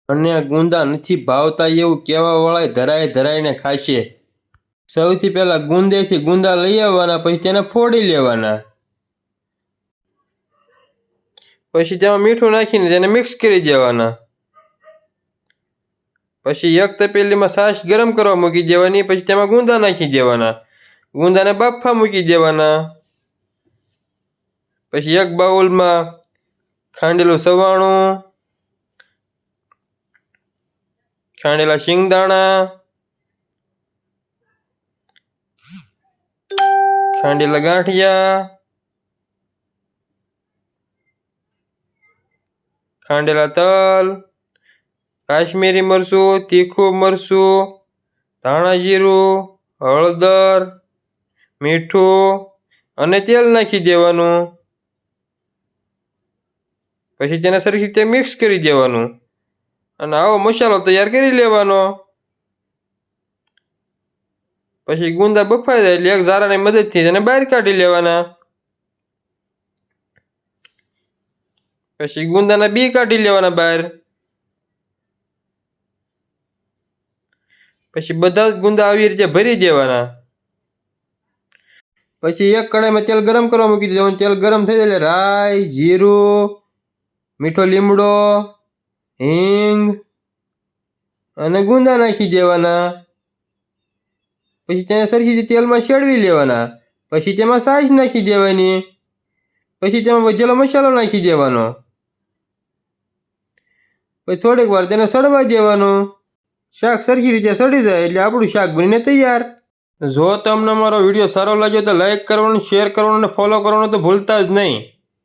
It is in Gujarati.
અને ગુંદા નથી ભાવતા એવું કહેવાવાળા ધરાઈ ધરાઈને ખાશે। સૌથી પહેલાં ગુંદેથી ગુંદા લઈ આવવાના, પછી તેને ફોડી લેવાના, પછી તેમાં મીઠું નાખીને તેને મિક્સ કરી દેવાના। પછી એક તપેલીમાં છાશ ગરમ કરવા મૂકી દેવાની, પછી તેમાં ગુંદા નાખી દેવાના, ગુંદાને બાફવા મૂકી દેવાના। પછી એક બાઉલમાં ખાંડેલું સવાણું, ખાંડેલા શિંગદાણા, ખાંડેલા ગાંઠિયા, ખાંડેલા તલ, કાશ્મીરી મરચું, તીખું મરચું, ધાણા જીરું, હળદર, મીઠું અને તેલ નાખી દેવાનું। પછી તેને સરખી રીતે મિક્સ કરી દેવાનું અને આવો મસાલો તૈયાર કરી લેવાનો। પછી ગુંદા બફાઈ જાય એટલે એક ઝારાની મદદથી તેને બહાર કાઢી લેવાના। પછી ગુંદાના બી કાઢી લેવાના બહાર। પછી બધા જ ગુંદા આવી રીતે ભરી દેવાના। પછી એક કડાઈમાં તેલ ગરમ કરવા મૂકી દેવાનું। તેલ ગરમ થઈ જાય એટલે રાઈ, જીરું, મીઠો લીમડો, હિંગ અને ગુંદા નાખી દેવાના। પછી તેને સરખી રીતે તેલમાં શેડવી લેવાના। પછી તેમાં છાશ નાખી દેવાની, પછી તેમાં વધેલો મસાલો નાખી દેવાનો, પછી થોડીક વાર તેને સડવા દેવાનું। શાક સરખી રીતે સડી જાય એટલે આપણું શાક બનીને તૈયાર। જો તમને મારો વિડીયો સારો લાગ્યો તો લાઈક કરવાનું, શેર કરવાનું અને ફોલો કરવાનું તો ભૂલતા જ નહીં।